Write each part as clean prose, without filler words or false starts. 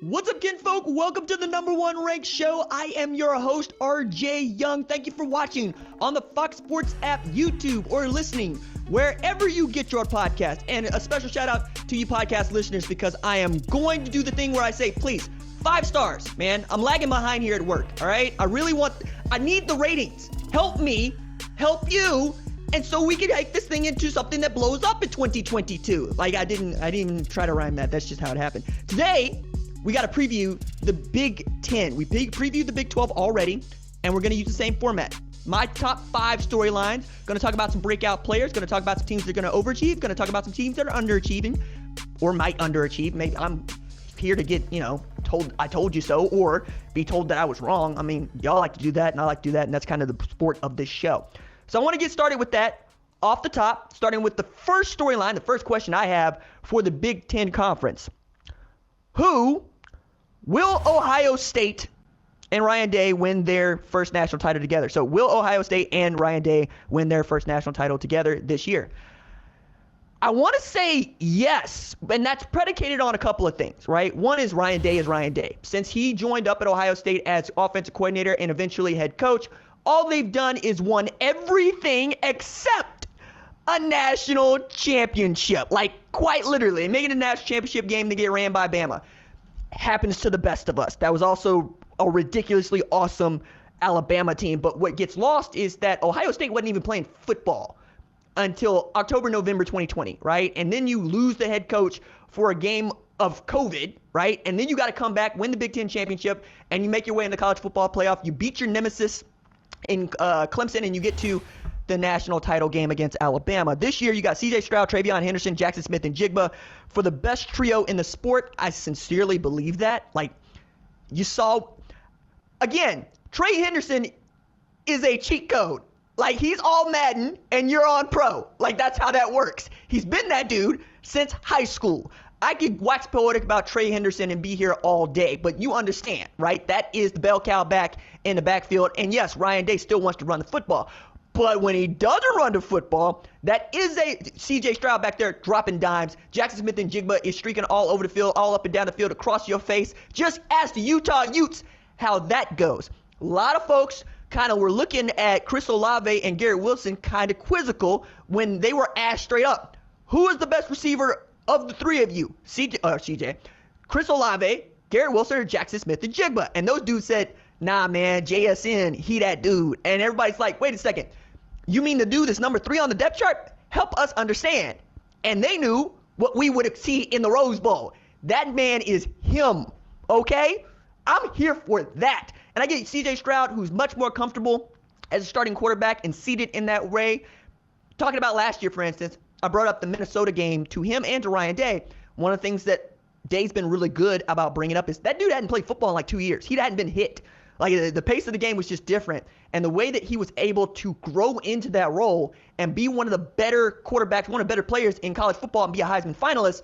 What's up, kinfolk? Welcome to the #1 ranked show. I am your host, RJ Young. Thank you for watching on the Fox Sports app, YouTube, or listening wherever you get your podcast. And a special shout out to you podcast listeners, because I am going to do the thing where I say, please, 5 stars, man. I'm lagging behind here at work, all right? I need the ratings. Help me, help you, and so we can make this thing into something that blows up in 2022. Like, I didn't even try to rhyme that. That's just how it happened. Today, we got to preview the Big Ten. We previewed the Big 12 already, and we're going to use the same format. My top 5 storylines. Going to talk about some breakout players. Going to talk about some teams that are going to overachieve. Going to talk about some teams that are underachieving or might underachieve. Maybe I'm here to get, told I told you so, or be told that I was wrong. I mean, y'all like to do that, and I like to do that, and that's kind of the sport of this show. So I want to get started with that off the top, starting with the first storyline, the first question I have for the Big Ten Conference. Will Ohio State and Ryan Day win their first national title together? So will Ohio State and Ryan Day win their first national title together this year? I want to say yes, and that's predicated on a couple of things, right? One is Ryan Day is Ryan Day. Since he joined up at Ohio State as offensive coordinator and eventually head coach, all they've done is won everything except a national championship. Like, quite literally, making a national championship game to get ran by Bama. Happens to the best of us. That was also a ridiculously awesome Alabama team. But what gets lost is that Ohio State wasn't even playing football until October, November 2020, right? And then you lose the head coach for a game of COVID, right? And then you got to come back, win the Big Ten championship, and you make your way in the college football playoff. You beat your nemesis in Clemson, and you get to the national title game against Alabama. This year, you got C.J. Stroud, Travion Henderson, Jackson Smith, and Jigba for the best trio in the sport. I sincerely believe that. Like, you saw, again, Trey Henderson is a cheat code. Like, he's all Madden, and you're on pro. Like, that's how that works. He's been that dude since high school. I could wax poetic about Trey Henderson and be here all day, but you understand, right? That is the bell cow back in the backfield. And yes, Ryan Day still wants to run the football. But when he doesn't run the football, that is a C.J. Stroud back there dropping dimes. Jackson Smith and Jigba is streaking all over the field, all up and down the field, across your face. Just ask the Utah Utes how that goes. A lot of folks kind of were looking at Chris Olave and Garrett Wilson kind of quizzical when they were asked straight up, who is the best receiver of the three of you? CJ, Chris Olave, Garrett Wilson, or Jackson Smith and Jigba? And those dudes said, nah, man, JSN, he that dude. And everybody's like, wait a second. You mean the dude that's number 3 on the depth chart? Help us understand. And they knew what we would see in the Rose Bowl. That man is him, okay? I'm here for that. And I get CJ Stroud, who's much more comfortable as a starting quarterback and seated in that way. Talking about last year, for instance, I brought up the Minnesota game to him and to Ryan Day. One of the things that Day's been really good about bringing up is that dude hadn't played football in like 2 years. He hadn't been hit. Like, the pace of the game was just different. And the way that he was able to grow into that role and be one of the better quarterbacks, one of the better players in college football and be a Heisman finalist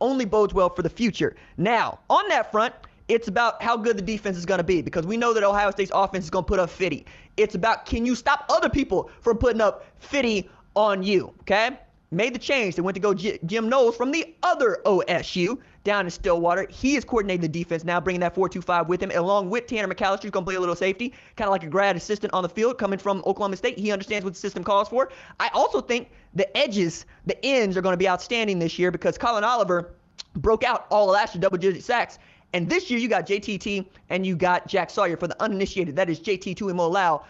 only bodes well for the future. Now, on that front, it's about how good the defense is going to be, because we know that Ohio State's offense is going to put up 50. It's about, can you stop other people from putting up 50 on you, okay? Made the change. They went to go Jim Knowles from the other OSU down in Stillwater. He is coordinating the defense now, bringing that 4-2-5 with him, along with Tanner McAllister, who's going to play a little safety, kind of like a grad assistant on the field coming from Oklahoma State. He understands what the system calls for. I also think the edges, the ends, are going to be outstanding this year, because Colin Oliver broke out all last year, double-digit sacks. And this year you got JTT and you got Jack Sawyer. For the uninitiated, that is JT Tuimoloau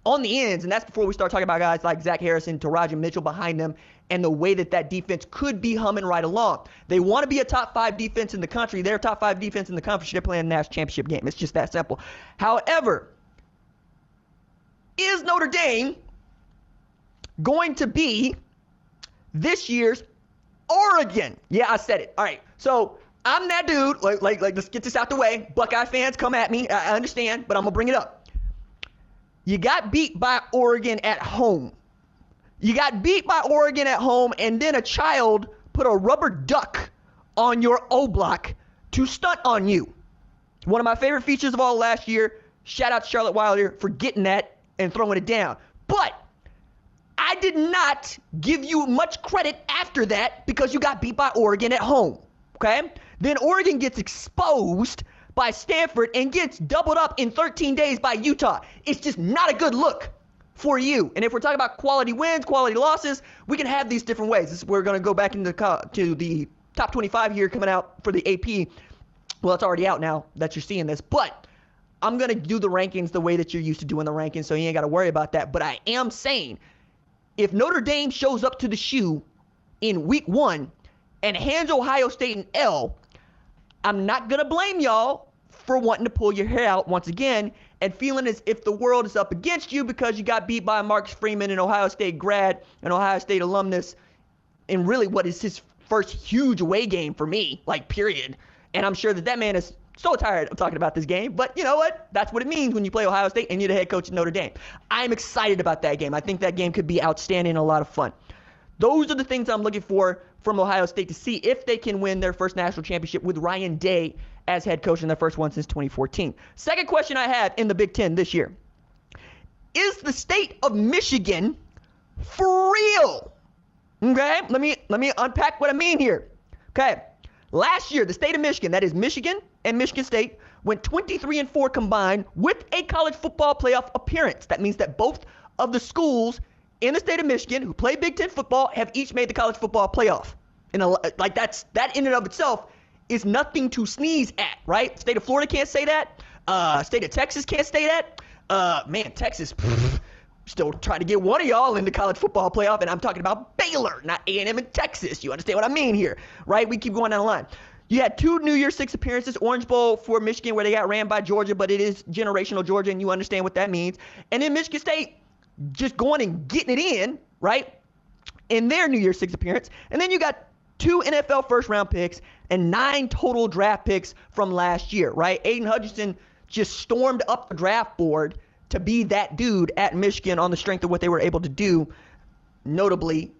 on the ends, and that's before we start talking about guys like Zach Harrison, Taraji Mitchell behind them, and the way that that defense could be humming right along. They want to be a top 5 defense in the country. They're a top 5 defense in the country. They're playing a national championship game. It's just that simple. However, is Notre Dame going to be this year's Oregon? Yeah, I said it. All right, so I'm that dude. Like, let's get this out the way. Buckeye fans, come at me. I understand, but I'm gonna bring it up. You got beat by Oregon at home. You got beat by Oregon at home, and then a child put a rubber duck on your O block to stunt on you. One of my favorite features of all last year. Shout out to Charlotte Wilder for getting that and throwing it down. But I did not give you much credit after that, because you got beat by Oregon at home. okay? Then Oregon gets exposed by Stanford and gets doubled up in 13 days by Utah. It's just not a good look for you. And if we're talking about quality wins, quality losses, we can have these different ways. We're going to go back into to the top 25 here coming out for the AP. Well, it's already out now that you're seeing this, but I'm going to do the rankings the way that you're used to doing the rankings, so you ain't got to worry about that. But I am saying, if Notre Dame shows up to the shoe in week 1 and hands Ohio State an L, I'm not going to blame y'all for wanting to pull your hair out once again and feeling as if the world is up against you because you got beat by Marcus Freeman, an Ohio State grad, an Ohio State alumnus, in really what is his first huge away game for me, like, period. And I'm sure that man is so tired of talking about this game, but you know what? That's what it means when you play Ohio State and you're the head coach at Notre Dame. I'm excited about that game. I think that game could be outstanding and a lot of fun. Those are the things I'm looking for from Ohio State to see if they can win their first national championship with Ryan Day as head coach in their first one since 2014. Second question I have in the Big Ten this year. Is the state of Michigan for real? Okay, let me unpack what I mean here. Okay, last year, the state of Michigan, that is Michigan and Michigan State, went 23-4 combined with a college football playoff appearance. That means that both of the schools in the state of Michigan who play Big Ten football have each made the college football playoff. That in and of itself is nothing to sneeze at, right? State of Florida can't say that. State of Texas can't say that. Texas still trying to get one of y'all in the college football playoff, and I'm talking about Baylor, not A&M in Texas. You understand what I mean here, right? We keep going down the line. You had 2 New Year's Six appearances, Orange Bowl for Michigan where they got ran by Georgia, but it is generational Georgia, and you understand what that means. And then Michigan State just going and getting it in, right, in their New Year's Six appearance. And then you got 2 NFL first-round picks and 9 total draft picks from last year, right? Aiden Hutchinson just stormed up the draft board to be that dude at Michigan on the strength of what they were able to do, notably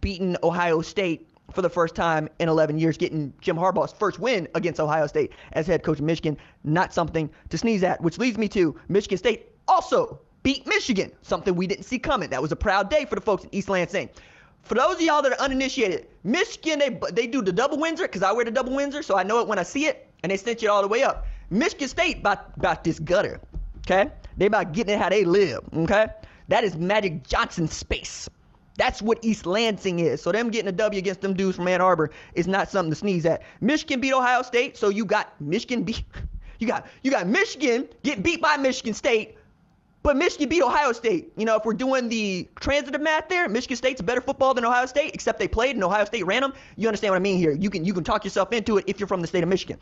beating Ohio State for the first time in 11 years, getting Jim Harbaugh's first win against Ohio State as head coach of Michigan. Not something to sneeze at, which leads me to Michigan State also beat Michigan, something we didn't see coming. That was a proud day for the folks in East Lansing. For those of y'all that are uninitiated, Michigan, they do the double Windsor because I wear the double Windsor, so I know it when I see it, and they cinch it all the way up. Michigan State about this gutter, okay? They about getting it how they live, okay? That is Magic Johnson space. That's what East Lansing is. So them getting a W against them dudes from Ann Arbor is not something to sneeze at. Michigan beat Ohio State, so you got Michigan beat. You got Michigan get beat by Michigan State, but Michigan beat Ohio State. You know, if we're doing the transitive math there, Michigan State's a better football than Ohio State, except they played and Ohio State ran them. You understand what I mean here. You can talk yourself into it if you're from the state of Michigan.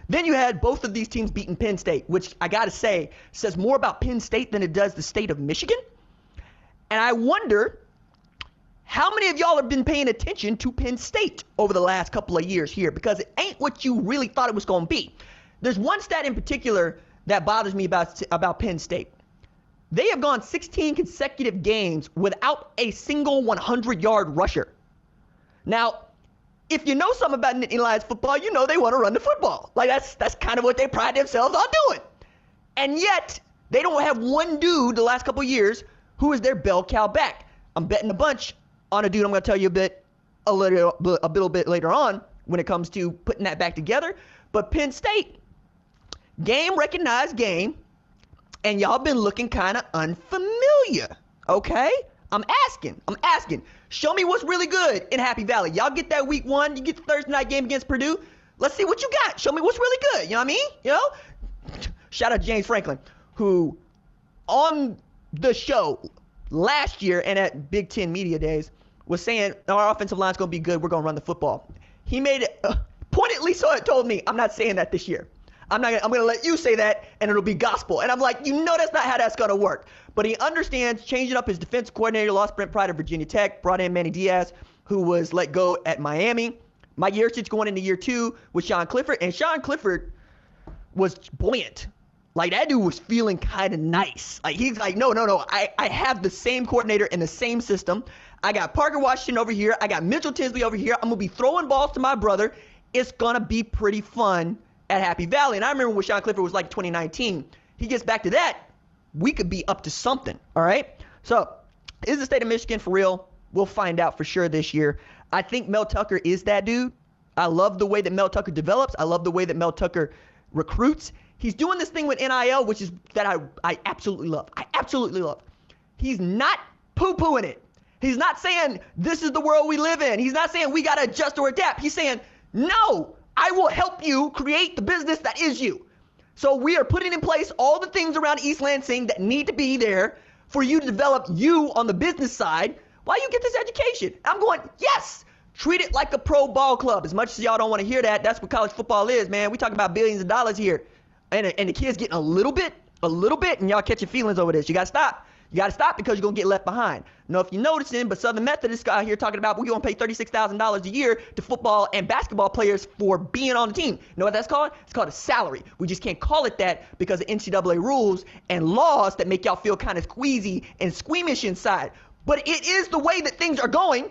Then you had both of these teams beating Penn State, which I got to say says more about Penn State than it does the state of Michigan. And I wonder how many of y'all have been paying attention to Penn State over the last couple of years here, because it ain't what you really thought it was going to be. There's one stat in particular that bothers me about Penn State. They have gone 16 consecutive games without a single 100-yard rusher. Now, if you know something about Nittany Lions football, you know they want to run the football. Like that's kind of what they pride themselves on doing. And yet, they don't have one dude the last couple of years who is their bell cow back. I'm betting a bunch on a dude I'm going to tell you a little bit later on when it comes to putting that back together. But Penn State, game recognized game, and y'all been looking kind of unfamiliar, okay? I'm asking. Show me what's really good in Happy Valley. Y'all get that week 1, you get the Thursday night game against Purdue. Let's see what you got. Show me what's really good. You know what I mean? You know? Shout out to James Franklin, who on the show last year and at Big Ten Media Days was saying our offensive line's going to be good. We're going to run the football. He made it pointedly so it told me I'm not saying that this year. I'm going to let you say that, and it'll be gospel. And I'm like, you know that's not how that's going to work. But he understands changing up his defense coordinator, lost Brent Pride at Virginia Tech, brought in Manny Diaz, who was let go at Miami. Mike Yurcich going into year 2 with Sean Clifford. And Sean Clifford was buoyant. Like, that dude was feeling kind of nice. Like, he's like, no. I have the same coordinator in the same system. I got Parker Washington over here. I got Mitchell Tinsley over here. I'm going to be throwing balls to my brother. It's going to be pretty fun at Happy Valley. And I remember what Sean Clifford was like 2019. He gets back to that, we could be up to something, all right? So, is the state of Michigan for real? We'll find out for sure this year. I think Mel Tucker is that dude. I love the way that Mel Tucker develops. I love the way that Mel Tucker recruits. He's doing this thing with NIL, which is that I absolutely love. I absolutely love. He's not poo-pooing it. He's not saying this is the world we live in. He's not saying we got to adjust or adapt. He's saying, no, I will help you create the business that is you. So we are putting in place all the things around East Lansing that need to be there for you to develop you on the business side while you get this education. I'm going, yes, treat it like a pro ball club. As much as y'all don't want to hear that, that's what college football is, man. We talk about billions of dollars here. And the kids getting a little bit, and y'all catching feelings over this. You got to stop. You got to stop because you're going to get left behind. Now, if you're noticing, but Southern Methodist guy here talking about we're going to pay $36,000 a year to football and basketball players for being on the team. You know what that's called? It's called a salary. We just can't call it that because of NCAA rules and laws that make y'all feel kind of squeezy and squeamish inside. But it is the way that things are going.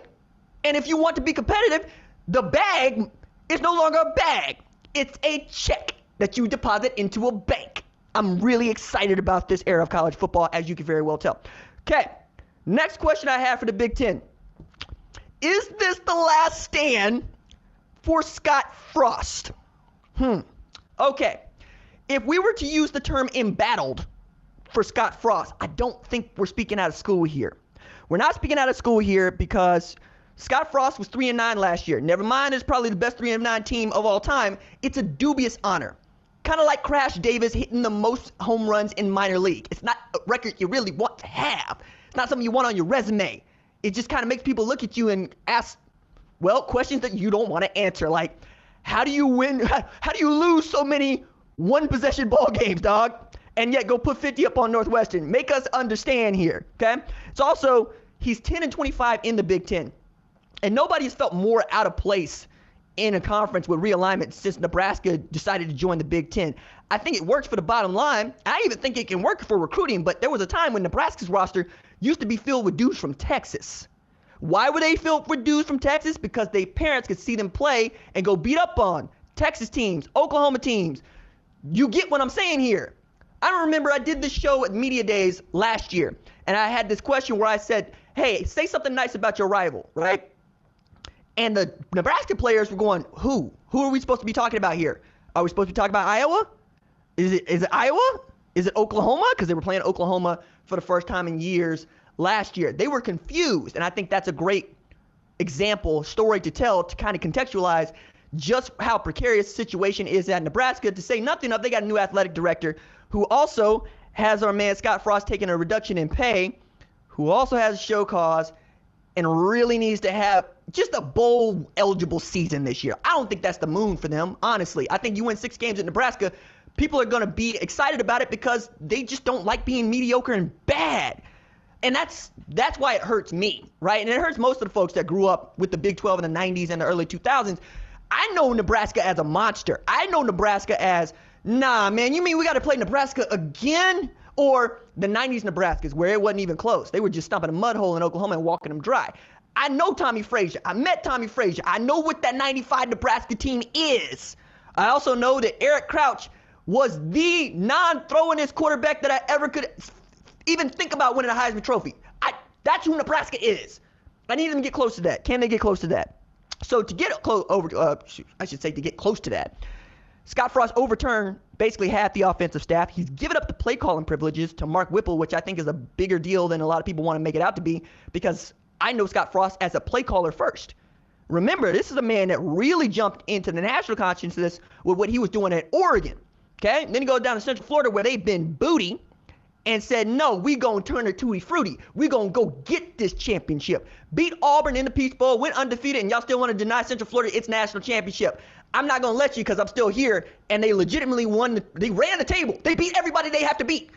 And if you want to be competitive, the bag is no longer a bag. It's a check that you deposit into a bank. I'm really excited about this era of college football, as you can very well tell. Okay, next question I have for the Big Ten. Is this the last stand for Scott Frost? Okay, if we were to use the term embattled for Scott Frost, I don't think we're speaking out of school here. We're not speaking out of school here because Scott Frost was 3-9 last year. Never mind, it's probably the best 3-9 team of all time. It's a dubious honor. Kind of like Crash Davis hitting the most home runs in minor league. It's not a record you really want to have. It's not something you want on your resume. It just kind of makes people look at you and ask, well, questions that you don't want to answer. Like, how do you win? How do you lose so many one-possession ball games, dog? And yet go put 50 up on Northwestern. Make us understand here, okay? It's also, he's 10-25 in the Big Ten. And nobody's felt more out of place in a conference with realignment since Nebraska decided to join the Big Ten. I think it works for the bottom line. I even think it can work for recruiting, but there was a time when Nebraska's roster used to be filled with dudes from Texas. Why were they filled with dudes from Texas? Because their parents could see them play and go beat up on Texas teams, Oklahoma teams. You get what I'm saying here. I remember I did this show at Media Days last year, and I had this question where I said, hey, say something nice about your rival, right? And the Nebraska players were going, who? Who are we supposed to be talking about here? Are we supposed to be talking about Iowa? Is it Iowa? Is it Oklahoma? Because they were playing Oklahoma for the first time in years last year. They were confused, and I think that's a great example, story to tell to kind of contextualize just how precarious the situation is at Nebraska, to say nothing of they got a new athletic director who also has our man Scott Frost taking a reduction in pay, who also has a show cause, and really needs to have just a bowl eligible season this year. I don't think that's the moon for them, honestly. I think you win 6 games at Nebraska, people are going to be excited about it because they just don't like being mediocre and bad. And that's why it hurts me, right? And it hurts most of the folks that grew up with the Big 12 in the 90s and the early 2000s. I know Nebraska as a monster. I know Nebraska as, nah, man, you mean we got to play Nebraska again? Or the 90s Nebraskas where it wasn't even close. They were just stomping a mud hole in Oklahoma and walking them dry. I know Tommy Frazier. I met Tommy Frazier. I know what that 95 Nebraska team is. I also know that Eric Crouch was the non-throwingest quarterback that I ever could even think about winning a Heisman Trophy. That's who Nebraska is. I need them to get close to that. Can they get close to that? So to get close to get close to that, Scott Frost overturned basically half the offensive staff. He's given up the play calling privileges to Mark Whipple, which I think is a bigger deal than a lot of people want to make it out to be, because I know Scott Frost as a play caller first. Remember, this is a man that really jumped into the national consciousness with what he was doing at Oregon. Okay? And then he goes down to Central Florida where they've been booty and said, no, we going to turn it tutti frutti. We going to go get this championship. Beat Auburn in the Peach Bowl, went undefeated, and y'all still want to deny Central Florida its national championship. I'm not going to let you because I'm still here, and they legitimately won. They ran the table. They beat everybody they have to beat.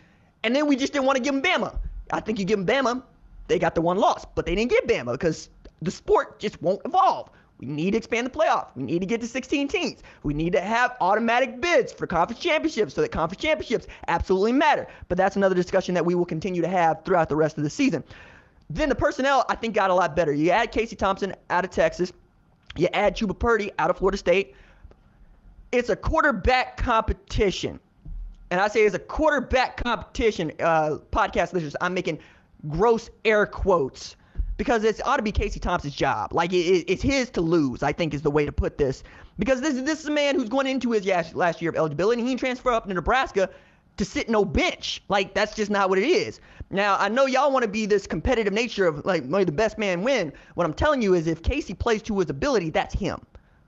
And then we just didn't want to give them Bama. I think you give them Bama, they got the one loss. But they didn't get Bama because the sport just won't evolve. We need to expand the playoff. We need to get to 16 teams. We need to have automatic bids for conference championships so that conference championships absolutely matter. But that's another discussion that we will continue to have throughout the rest of the season. Then the personnel, I think, got a lot better. You add Casey Thompson out of Texas. You add Chuba Purdy out of Florida State. It's a quarterback competition. And I say it's a quarterback competition, podcast listeners. I'm making gross air quotes because it ought to be Casey Thompson's job. Like, it's his to lose, I think is the way to put this. Because this is a man who's going into his last year of eligibility, and he can transfer up to Nebraska to sit no bench. Like, that's just not what it is. Now, I know y'all want to be this competitive nature of, like, may the best man win. What I'm telling you is if Casey plays to his ability, that's him.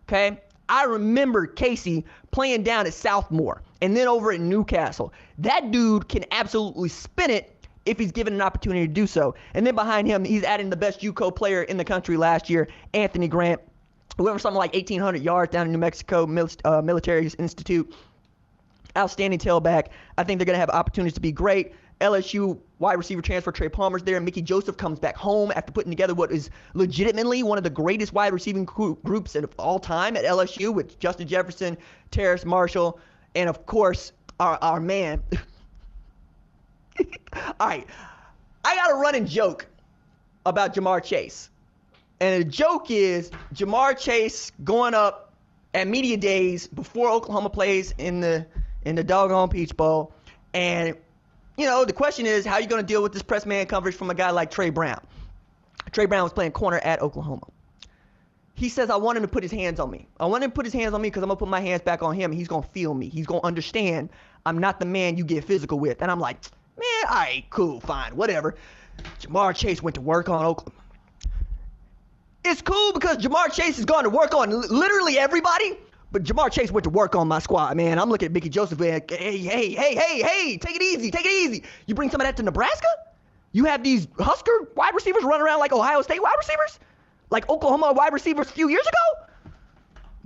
Okay? I remember Casey playing down at Southmore and then over at Newcastle. That dude can absolutely spin it if he's given an opportunity to do so. And then behind him, he's adding the best JUCO player in the country last year, Anthony Grant, who went for something like 1,800 yards down in New Mexico Military Institute. Outstanding tailback. I think they're going to have opportunities to be great. LSU wide receiver transfer Trey Palmer's there. Mickey Joseph comes back home after putting together what is legitimately one of the greatest wide receiving groups of all time at LSU with Justin Jefferson, Terrace Marshall, and of course our man. All right, I got a running joke about Jamar Chase. And the joke is Jamar Chase going up at media days before Oklahoma plays in the doggone Peach Bowl. And, you know, the question is, how are you going to deal with this press man coverage from a guy like Trey Brown? Trey Brown was playing corner at Oklahoma. He says, I want him to put his hands on me. I want him to put his hands on me because I'm going to put my hands back on him. And he's going to feel me. He's going to understand I'm not the man you get physical with. And I'm like, man, all right, cool, fine, whatever. Jamar Chase went to work on Oklahoma. It's cool because Jamar Chase has gone to work on literally everybody. But Jamar Chase went to work on my squad, man. I'm looking at Mickey Joseph and, hey, take it easy. You bring some of that to Nebraska? You have these Husker wide receivers running around like Ohio State wide receivers? Like Oklahoma wide receivers a few years ago?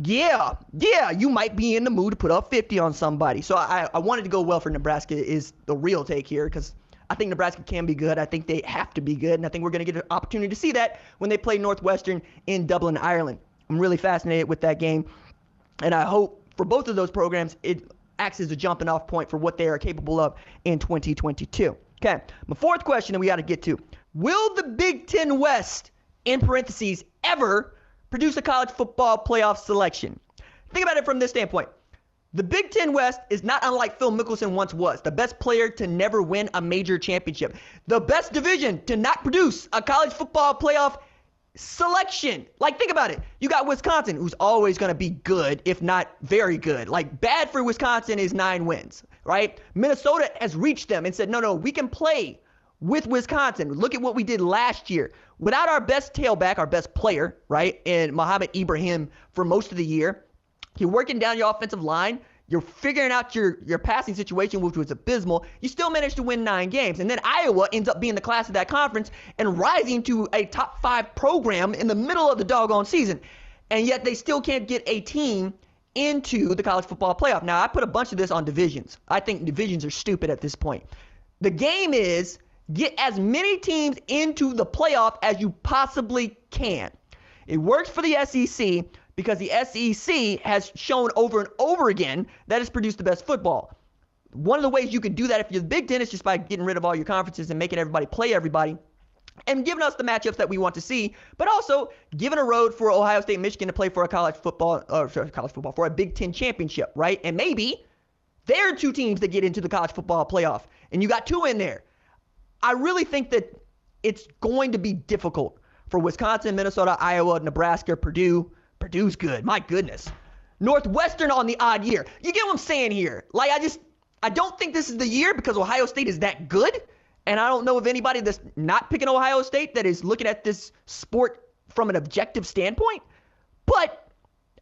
Yeah, you might be in the mood to put up 50 on somebody. So I wanted to go well for Nebraska is the real take here because I think Nebraska can be good. I think they have to be good, and I think we're going to get an opportunity to see that when they play Northwestern in Dublin, Ireland. I'm really fascinated with that game. And I hope for both of those programs, it acts as a jumping off point for what they are capable of in 2022. Okay, my fourth question that we got to get to. Will the Big Ten West, in parentheses, ever produce a college football playoff selection? Think about it from this standpoint. The Big Ten West is not unlike Phil Mickelson once was, the best player to never win a major championship. The best division to not produce a college football playoff selection. Like, think about it. You got Wisconsin, who's always going to be good, if not very good. Like, bad for Wisconsin is 9 wins, right? Minnesota has reached them and said, no, we can play with Wisconsin. Look at what we did last year. Without our best tailback, our best player, right, and Mohamed Ibrahim for most of the year, you're working down your offensive line. You're figuring out your passing situation, which was abysmal. You still managed to win 9 games. And then Iowa ends up being the class of that conference and rising to a top 5 program in the middle of the doggone season. And yet they still can't get a team into the college football playoff. Now, I put a bunch of this on divisions. I think divisions are stupid at this point. The game is get as many teams into the playoff as you possibly can. It works for the SEC because the SEC has shown over and over again that it's produced the best football. One of the ways you can do that if you're the Big Ten is just by getting rid of all your conferences and making everybody play everybody and giving us the matchups that we want to see, but also giving a road for Ohio State and Michigan to play for for a Big Ten championship, right? And maybe there are 2 teams that get into the college football playoff, and you got 2 in there. I really think that it's going to be difficult for Wisconsin, Minnesota, Iowa, Nebraska, Purdue. Purdue's good. My goodness. Northwestern on the odd year. You get what I'm saying here? Like, I don't think this is the year because Ohio State is that good. And I don't know of anybody that's not picking Ohio State that is looking at this sport from an objective standpoint. But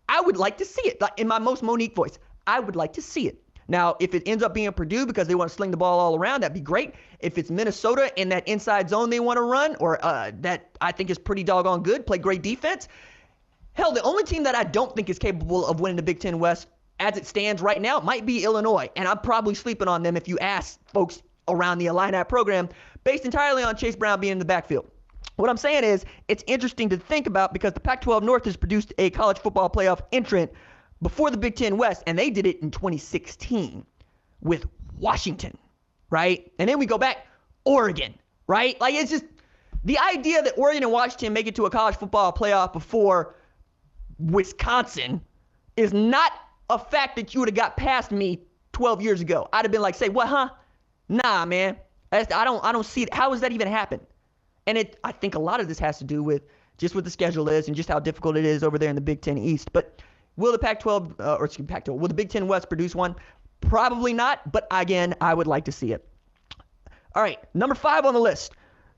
I would like to see it. Like, in my most Monique voice, I would like to see it. Now, if it ends up being Purdue because they want to sling the ball all around, that'd be great. If it's Minnesota in that inside zone they want to run, or that I think is pretty doggone good, play great defense. Hell, the only team that I don't think is capable of winning the Big Ten West as it stands right now might be Illinois. And I'm probably sleeping on them if you ask folks around the Illini program, based entirely on Chase Brown being in the backfield. What I'm saying is it's interesting to think about because the Pac-12 North has produced a college football playoff entrant before the Big Ten West, and they did it in 2016 with Washington, right? And then we go back, Oregon, right? Like, it's just the idea that Oregon and Washington make it to a college football playoff before Wisconsin is not a fact that you would have got past me 12 years ago. I'd have been like, say, what, huh? Nah, man. I don't see it. How does that even happen? And I think a lot of this has to do with just what the schedule is and just how difficult it is over there in the Big Ten East. But will the Pac-12, will the Big Ten West produce one? Probably not, but again, I would like to see it. All right, number 5 on the list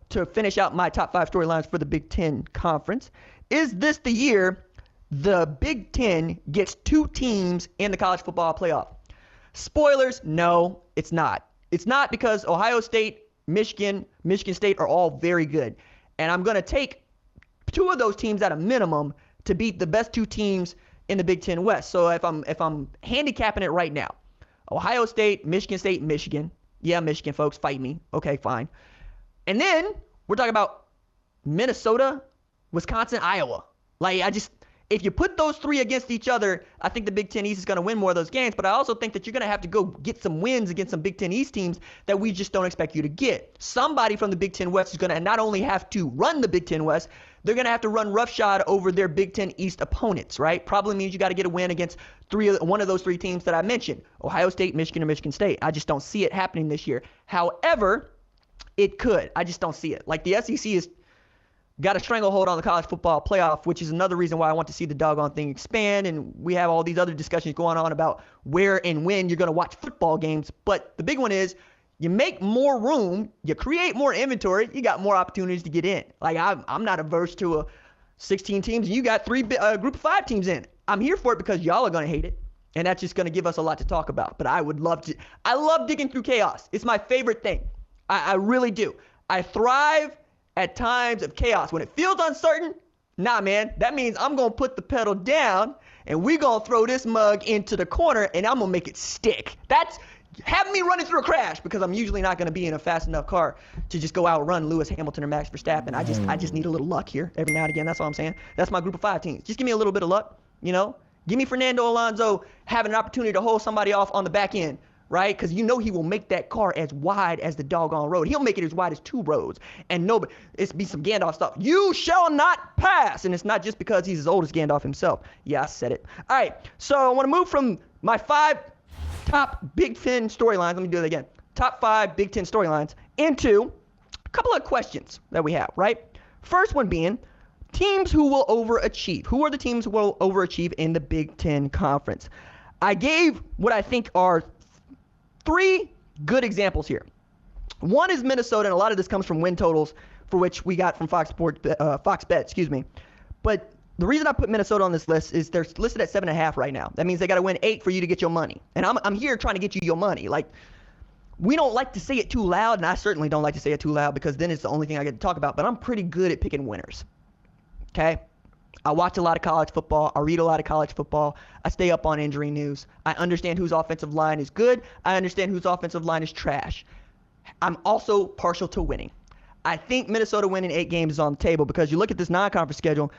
to finish out my top 5 storylines for the Big Ten Conference. Is this the year the Big Ten gets 2 teams in the college football playoff? Spoilers, no, it's not. It's not because Ohio State, Michigan State are all very good. And I'm going to take 2 of those teams at a minimum to beat the best 2 teams in the Big Ten West. So if I'm handicapping it right now, Ohio State, Michigan. Yeah, Michigan folks, fight me. Okay, fine. And then we're talking about Minnesota, Wisconsin, Iowa. If you put those 3 against each other, I think the Big Ten East is going to win more of those games. But I also think that you're going to have to go get some wins against some Big Ten East teams that we just don't expect you to get. Somebody from the Big Ten West is going to not only have to run the Big Ten West, they're going to have to run roughshod over their Big Ten East opponents, right? Probably means you got to get a win against one of those 3 teams that I mentioned, Ohio State, Michigan, or Michigan State. I just don't see it happening this year. However, it could. I just don't see it. Like the SEC has got a stranglehold on the college football playoff, which is another reason why I want to see the doggone thing expand. And we have all these other discussions going on about where and when you're going to watch football games. But the big one is you make more room, you create more inventory, you got more opportunities to get in. Like I'm not averse to a 16 teams. You got 3 group of 5 teams in. I'm here for it because y'all are going to hate it. And that's just going to give us a lot to talk about. But I love digging through chaos. It's my favorite thing. I really do. I thrive at times of chaos. When it feels uncertain, nah, man, that means I'm going to put the pedal down and we're going to throw this mug into the corner and I'm going to make it stick. Have me running through a crash because I'm usually not going to be in a fast enough car to just go outrun Lewis Hamilton or Max Verstappen. I just need a little luck here every now and again. That's all I'm saying. That's my group of 5 teams. Just give me a little bit of luck, Give me Fernando Alonso having an opportunity to hold somebody off on the back end, right? Because he will make that car as wide as the doggone road. He'll make it as wide as 2 roads. And it's be some Gandalf stuff. You shall not pass. And it's not just because he's as old as Gandalf himself. Yeah, I said it. All right, so I want to move from my 5 top Big Ten storylines. Let me do it again. Top 5 Big Ten storylines into a couple of questions that we have, right? First one being teams who will overachieve. Who are the teams who will overachieve in the Big Ten Conference? I gave what I think are 3 good examples here. One is Minnesota, and a lot of this comes from win totals, for which we got from Fox Bet, But the reason I put Minnesota on this list is they're listed at 7.5 right now. That means they got to win 8 for you to get your money. And I'm here trying to get you your money. Like, we don't like to say it too loud, and I certainly don't like to say it too loud because then it's the only thing I get to talk about. But I'm pretty good at picking winners. Okay? I watch a lot of college football. I read a lot of college football. I stay up on injury news. I understand whose offensive line is good. I understand whose offensive line is trash. I'm also partial to winning. I think Minnesota winning 8 games is on the table because you look at this non-conference schedule.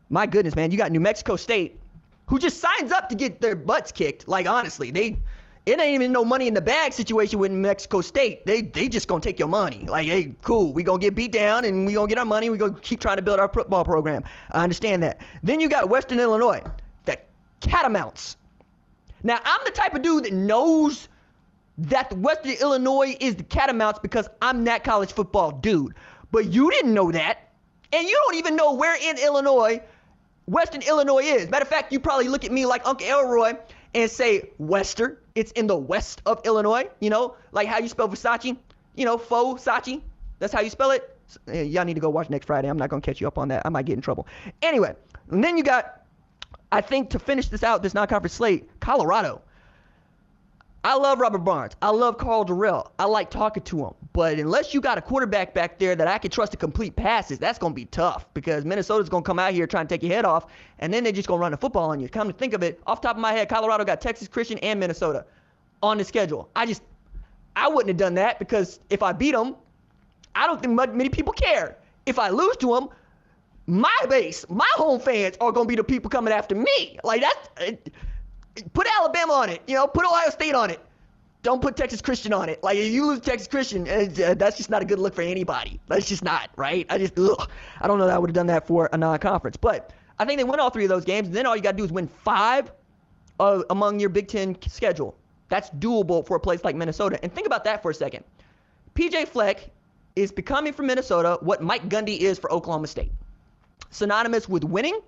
My goodness, man, you got New Mexico State, who just signs up to get their butts kicked. Like, honestly, it ain't even no money in the bag situation with New Mexico State. They just gonna take your money. Like, hey, cool, we gonna get beat down and we gonna get our money. We gonna keep trying to build our football program. I understand that. Then you got Western Illinois, the Catamounts. Now, I'm the type of dude that knows that the Western Illinois is the Catamounts because I'm that college football dude. But you didn't know that, and you don't even know where in Illinois Western Illinois is. Matter of fact, you probably look at me like Uncle Elroy and say Western. It's in the west of Illinois, like how you spell Versace, Sachi. That's how you spell it. Y'all need to go watch next Friday. I'm not going to catch you up on that. I might get in trouble. Anyway, and then you got, I think to finish this out, this non-conference slate, Colorado. I love Robert Barnes. I love Carl Durrell. I like talking to him. But unless you got a quarterback back there that I can trust to complete passes, that's going to be tough because Minnesota's going to come out here trying to take your head off, and then they're just going to run the football on you. Come to think of it, off the top of my head, Colorado got Texas Christian and Minnesota on the schedule. I wouldn't have done that because if I beat them, I don't think many people care. If I lose to them, my base, my home fans are going to be the people coming after me. Like, put Alabama on it, put Ohio State on it. Don't put Texas Christian on it. Like, if you lose Texas Christian, that's just not a good look for anybody. That's just not, right? I don't know that I would have done that for a non-conference. But I think they win all 3 of those games, and then all you got to do is win 5 among your Big Ten schedule. That's doable for a place like Minnesota. And think about that for a second. PJ Fleck is becoming for Minnesota what Mike Gundy is for Oklahoma State. Synonymous with winning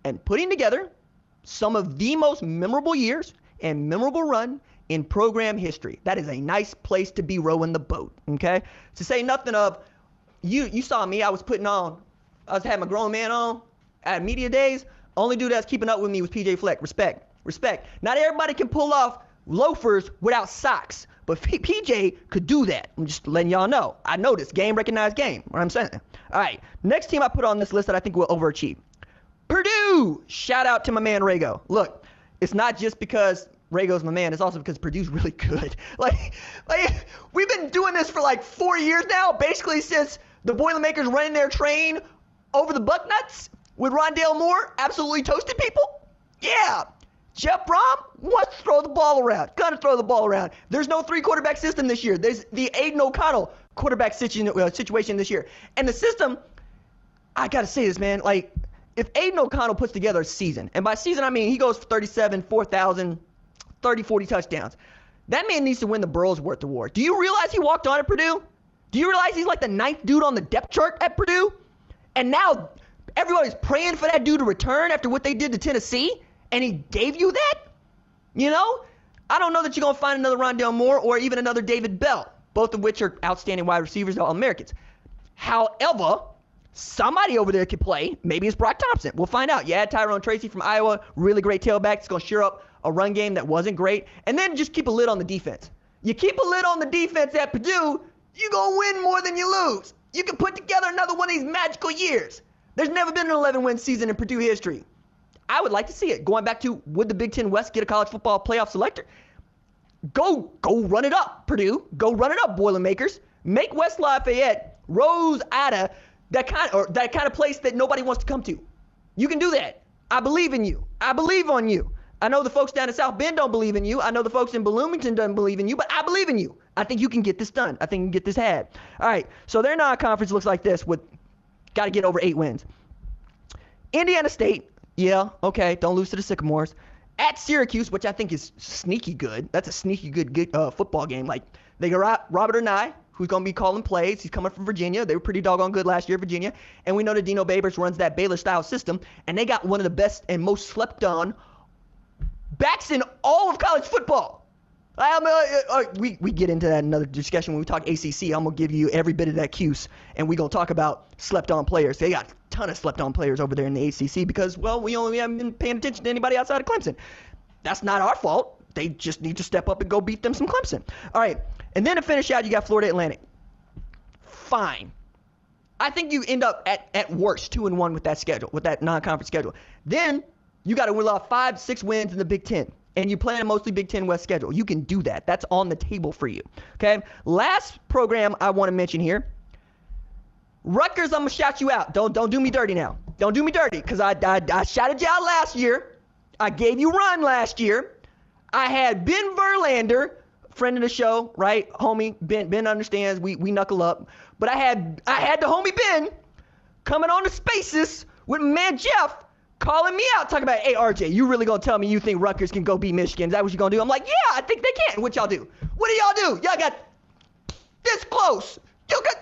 and putting together some of the most memorable years and memorable run in program history. That is a nice place to be rowing the boat, okay? To say nothing of, you saw me, I was having my grown man on at media days. Only dude that's keeping up with me was PJ Fleck. Respect. Not everybody can pull off loafers without socks, but PJ could do that. I'm just letting y'all know. I know this. Game recognized game. What I'm saying. All right. Next team I put on this list that I think will overachieve. Purdue. Shout out to my man Rago. Look, it's not just because Rago's my man. It's also because Purdue's really good. Like we've been doing this for like 4 years now, basically since the Boilermakers running their train over the Bucknuts with Rondale Moore absolutely toasted people. Yeah. Jeff Brom wants to throw the ball around. Gonna throw the ball around. There's no 3-quarterback system this year. There's the Aiden O'Connell quarterback situation this year. And the system, I gotta say this, man, like, if Aiden O'Connell puts together a season, and by season I mean he goes for 37, 4,000, 30, 40 touchdowns, that man needs to win the Burlsworth Award. Do you realize he walked on at Purdue? Do you realize he's like the 9th dude on the depth chart at Purdue? And now everybody's praying for that dude to return after what they did to Tennessee, and he gave you that? You know? I don't know that you're going to find another Rondale Moore or even another David Bell, both of which are outstanding wide receivers, All-Americans. However, somebody over there could play. Maybe it's Brock Thompson. We'll find out. You add Tyrone Tracy from Iowa, really great tailback. It's going to shore up a run game that wasn't great. And then just keep a lid on the defense. You keep a lid on the defense at Purdue, you're going to win more than you lose. You can put together another one of these magical years. There's never been an 11-win season in Purdue history. I would like to see it. Going back to, would the Big Ten West get a college football playoff selector? Go run it up, Purdue. Go run it up, Boilermakers. Make West Lafayette, Rose Ada, that kind of place that nobody wants to come to. You can do that. I believe in you. I believe on you. I know the folks down in South Bend don't believe in you. I know the folks in Bloomington don't believe in you, but I believe in you. I think you can get this done. I think you can get this had. All right, so their non-conference looks like this with got to get over 8 wins. Indiana State, yeah, okay, don't lose to the Sycamores. At Syracuse, which I think is sneaky good. That's a sneaky good football game. Like, they got Robert Onai, who's going to be calling plays. He's coming from Virginia. They were pretty doggone good last year, Virginia. And we know that Dino Babers runs that Baylor-style system, and they got one of the best and most slept-on backs in all of college football. We get into that in another discussion when we talk ACC. I'm going to give you every bit of that cuse, and we're going to talk about slept-on players. They got a ton of slept-on players over there in the ACC because, well, we haven't been paying attention to anybody outside of Clemson. That's not our fault. They just need to step up and go beat them some Clemson. All right, and then to finish out, you got Florida Atlantic. Fine. I think you end up at worst 2-1 with that schedule, with that non-conference schedule. Then you got to win off 5-6 wins in the Big Ten, and you play a mostly Big Ten West schedule. You can do that. That's on the table for you. Okay. Last program I want to mention here. Rutgers, I'm gonna shout you out. Don't do me dirty now. Don't do me dirty, because I shouted you out last year. I gave you run last year. I had Ben Verlander, friend of the show, right? Homie, Ben understands. We knuckle up. But I had the homie Ben coming on the Spaces with my man Jeff calling me out, talking about, hey, RJ, you really gonna tell me you think Rutgers can go beat Michigan? Is that what you gonna do? I'm like, yeah, I think they can. What y'all do? What do y'all do? Y'all got this close. You got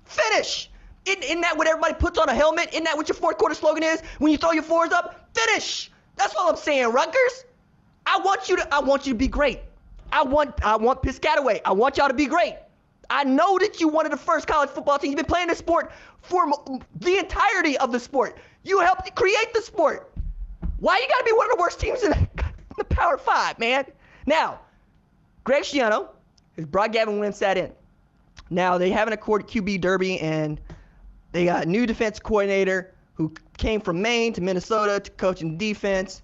finish. Isn't that what everybody puts on a helmet? Isn't that what your fourth quarter slogan is? When you throw your fours up, finish. That's all I'm saying, Rutgers. I want you to be great. I want Piscataway. I want y'all to be great. I know that you wanted the first college football team. You've been playing this sport for the entirety of the sport. You helped create the sport. Why you got to be one of the worst teams in the Power 5, man? Now, Greg Schiano has brought Gavin Wimsatt in. Now, they haven't a QB derby, and they got a new defense coordinator who came from Maine to Minnesota to coaching defense.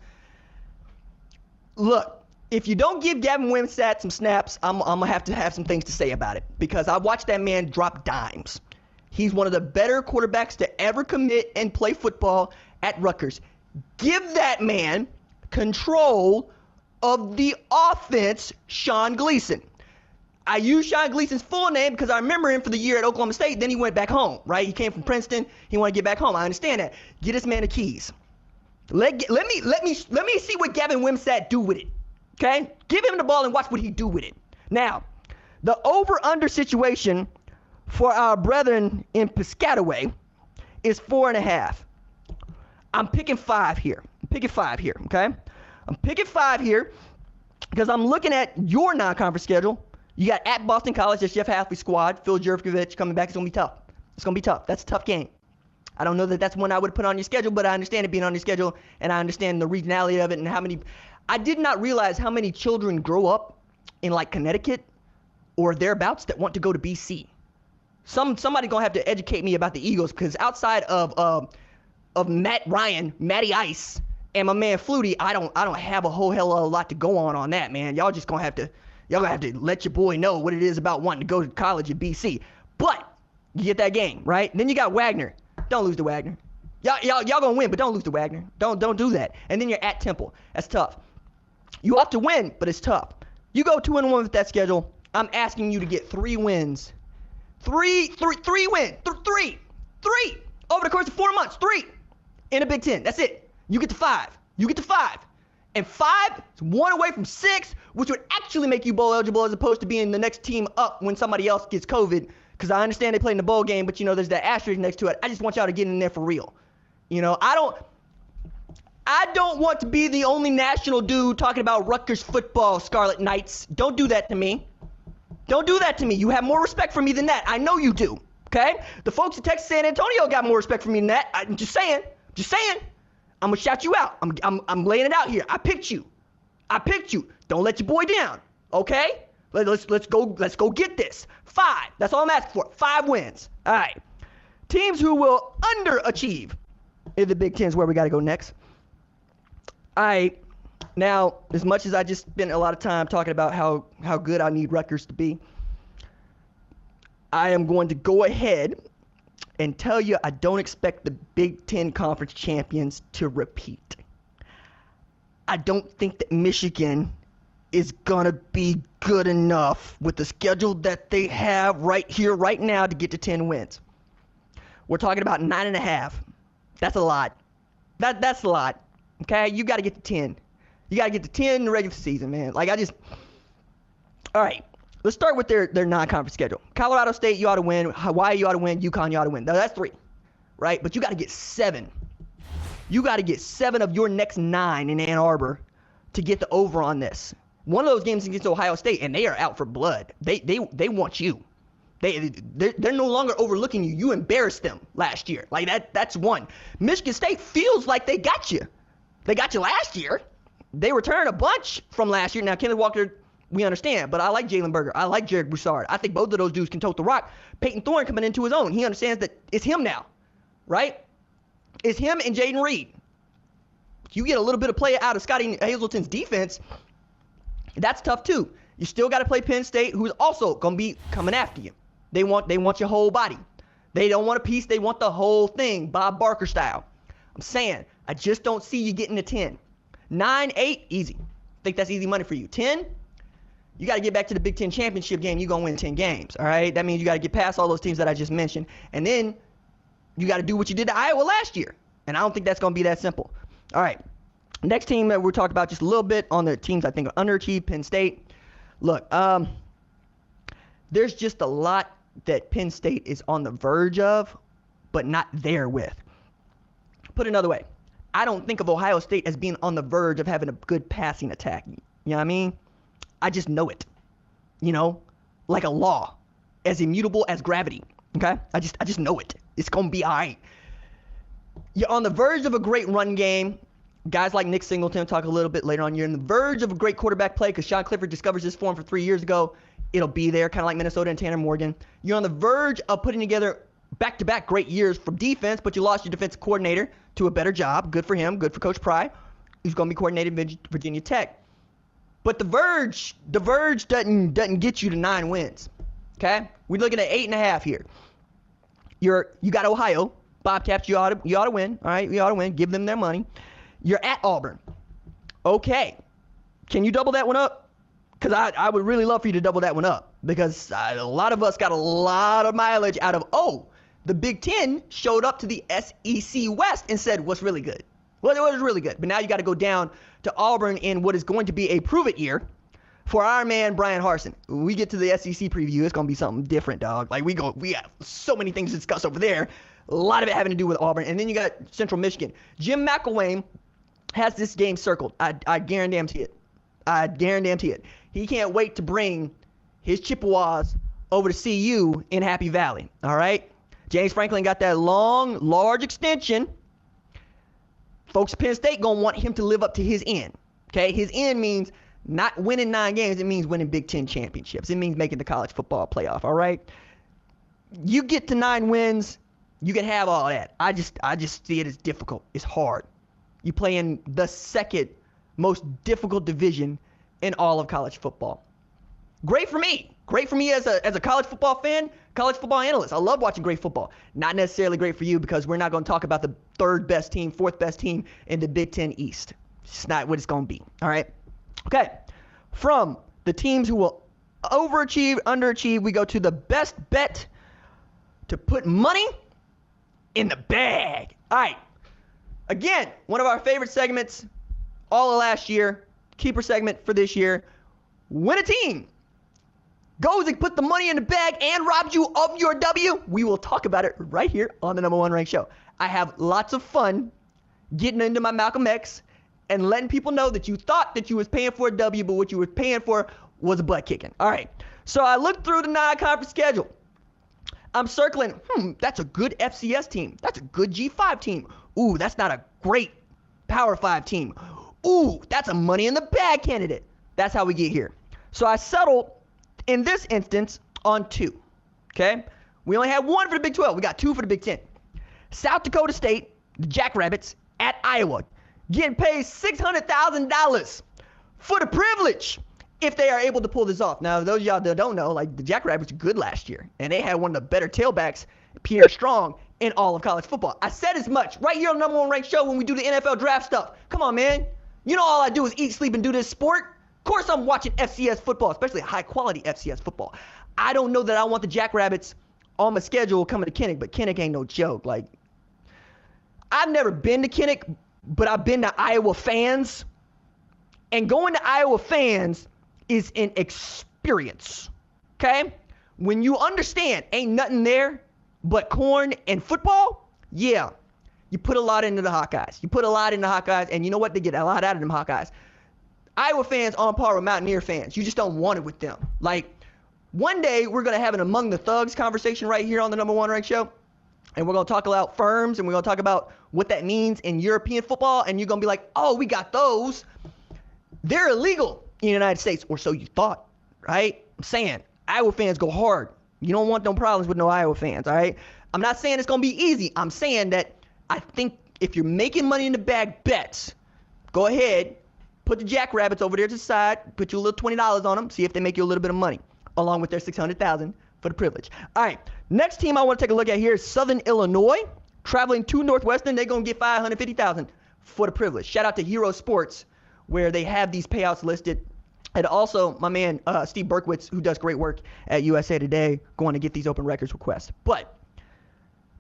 Look, if you don't give Gavin Wimsatt some snaps, I'm going to have some things to say about it, because I watched that man drop dimes. He's one of the better quarterbacks to ever commit and play football at Rutgers. Give that man control of the offense, Sean Gleason. I use Sean Gleason's full name because I remember him for the year at Oklahoma State. Then he went back home, right? He came from Princeton. He wanted to get back home. I understand that. Get this man the keys. Let me see what Gavin Wimsatt do with it. Okay? Give him the ball and watch what he do with it. Now, the over-under situation for our brethren in Piscataway is 4.5. I'm picking 5 here. Okay? I'm picking 5 here because I'm looking at your non-conference schedule. You got at Boston College, there's Jeff Hafley's squad. Phil Jurkovich coming back. It's going to be tough. That's a tough game. I don't know that that's one I would put on your schedule, but I understand it being on your schedule, and I understand the regionality of it and how many. I did not realize how many children grow up in like Connecticut or thereabouts that want to go to BC. Somebody gonna have to educate me about the Eagles, because outside of Matty Ice, and my man Flutie, I don't have a whole hell of a lot to go on that, man. Y'all gonna have to let your boy know what it is about wanting to go to college at BC. But you get that game, right? Then you got Wagner. Don't lose to Wagner. Y'all gonna win, but don't lose to Wagner. Don't do that. And then you're at Temple. That's tough. You ought to win, but it's tough. You go 2-1 with that schedule. I'm asking you to get 3 wins. Three wins. Three over the course of 4 months. 3 in the Big Ten. That's it. You get to 5. And 5 is 1 away from 6, which would actually make you bowl eligible as opposed to being the next team up when somebody else gets COVID. Because I understand they play in the bowl game, but there's that asterisk next to it. I just want y'all to get in there for real. I don't want to be the only national dude talking about Rutgers football, Scarlet Knights. Don't do that to me. You have more respect for me than that. I know you do. Okay? The folks in Texas, San Antonio got more respect for me than that. I'm just saying. I'm gonna shout you out. I'm laying it out here. I picked you. Don't let your boy down. Okay? Let's go get this. 5. That's all I'm asking for. 5 wins. All right. Teams who will underachieve in the Big Ten is where we got to go next. All right. Now, as much as I just spent a lot of time talking about how good I need Rutgers to be, I am going to go ahead and tell you I don't expect the Big Ten Conference champions to repeat. I don't think that Michigan is going to be good enough with the schedule that they have right here, right now, to get to 10 wins. We're talking about 9.5. That's a lot. That's a lot. Okay? You got to get to 10. You got to get to 10 in the regular season, man. All right. Let's start with their non-conference schedule. Colorado State, you ought to win. Hawaii, you ought to win. UConn, you ought to win. Now, that's 3, right? But you got to get 7. You got to get 7 of your next 9 in Ann Arbor to get the over on this. One of those games against Ohio State, and they are out for blood. They want you. They're no longer overlooking you. You embarrassed them last year. That's one. Michigan State feels like they got you. They got you last year. They returned a bunch from last year. Now, Kenneth Walker, we understand, but I like Jalen Berger. I like Jared Broussard. I think both of those dudes can tote the rock. Peyton Thorne coming into his own. He understands that it's him now, right? It's him and Jaden Reed. You get a little bit of play out of Scotty Hazelton's defense. That's tough too. You still got to play Penn State, who's also going to be coming after you. They want your whole body. They don't want a piece. They want the whole thing, Bob Barker style. I'm saying, I just don't see you getting to 10. 9, 8, easy. Think that's easy money for you. 10, you got to get back to the Big Ten championship game. You're going to win 10 games, all right? That means you got to get past all those teams that I just mentioned. And then you got to do what you did to Iowa last year. And I don't think that's going to be that simple. All right. Next team that we're talking about just a little bit on the teams I think are underachieved, Penn State. Look, there's just a lot that Penn State is on the verge of, but not there with. Put another way, I don't think of Ohio State as being on the verge of having a good passing attack. You know what I mean? I just know it. Like a law, as immutable as gravity. Okay? I just know it. It's going to be all right. You're on the verge of a great run game. Guys like Nick Singleton, talk a little bit later on. You're on the verge of a great quarterback play because Sean Clifford discovers this form for 3 years ago. It'll be there, kind of like Minnesota and Tanner Morgan. You're on the verge of putting together back-to-back great years from defense, but you lost your defensive coordinator to a better job. Good for him. Good for Coach Pry, who's going to be coordinating Virginia Tech. But the verge doesn't get you to 9 wins. Okay? We're looking at 8.5 here. You got Ohio. Bobcats, you ought to win. All right? You ought to win. Give them their money. You're at Auburn. Okay. Can you double that one up? Because I would really love for you to double that one up. Because a lot of us got a lot of mileage out of, the Big Ten showed up to the SEC West and said, what's really good? Well, it was really good. But now you got to go down to Auburn in what is going to be a prove-it year for our man Brian Harsin. When we get to the SEC preview, it's gonna be something different, dog. Like we have so many things to discuss over there. A lot of it having to do with Auburn, and then you got Central Michigan. Jim McElwain has this game circled. I guarantee it. He can't wait to bring his Chippewas over to CU in Happy Valley. All right. James Franklin got that long, large extension. Folks at Penn State gonna want him to live up to his end. Okay, his end means not winning 9 games. It means winning Big Ten championships. It means making the college football playoff. All right. You get to 9 wins, you can have all that. I just see it as difficult. It's hard. You play in the second most difficult division in all of college football. Great for me. Great for me as a college football fan, college football analyst. I love watching great football. Not necessarily great for you because we're not going to talk about the 3rd best team, 4th best team in the Big Ten East. It's not what it's going to be. All right. Okay. From the teams who will overachieve, underachieve, we go to the best bet to put money in the bag. All right. Again, one of our favorite segments all of last year, keeper segment for this year. When a team goes and put the money in the bag and robs you of your W, we will talk about it right here on the Number One Ranked Show. I have lots of fun getting into my Malcolm X and letting people know that you thought that you was paying for a W, but what you were paying for was a butt kicking. All right. So I looked through the non-conference schedule. I'm circling, that's a good FCS team. That's a good G5 team. Ooh, that's not a great Power 5 team. Ooh, that's a money in the bag candidate. That's how we get here. So I settled, in this instance, on 2. Okay? We only had 1 for the Big 12. We got 2 for the Big 10. South Dakota State, the Jackrabbits, at Iowa, getting paid $600,000 for the privilege if they are able to pull this off. Now, those of y'all that don't know, like the Jackrabbits were good last year, and they had one of the better tailbacks, Pierre Strong, in all of college football. I said as much right here on the Number One Ranked Show when we do the NFL draft stuff. Come on, man. You know all I do is eat, sleep, and do this sport. Of course I'm watching FCS football, especially high-quality FCS football. I don't know that I want the Jackrabbits on my schedule coming to Kinnick, but Kinnick ain't no joke. Like, I've never been to Kinnick, but I've been to Iowa Fans. And going to Iowa Fans is an experience, okay? When you understand ain't nothing there but corn and football, yeah, you put a lot into the Hawkeyes. You put a lot into the Hawkeyes, and you know what? They get a lot out of them Hawkeyes. Iowa fans on par with Mountaineer fans. You just don't want it with them. Like, one day we're going to have an Among the Thugs conversation right here on the Number One Ranked Show, and we're going to talk about firms, and we're going to talk about what that means in European football, and you're going to be like, oh, we got those. They're illegal in the United States, or so you thought, right? I'm saying Iowa fans go hard. You don't want no problems with no Iowa fans, all right? I'm not saying it's going to be easy. I'm saying that I think if you're making money in the bag bets, go ahead, put the Jackrabbits over there to the side, put you a little $20 on them, see if they make you a little bit of money, along with their $600,000 for the privilege. All right, next team I want to take a look at here is Southern Illinois, traveling to Northwestern. They're going to get $550,000 for the privilege. Shout out to Hero Sports, where they have these payouts listed. And also, my man, Steve Berkowitz, who does great work at USA Today, going to get these open records requests. But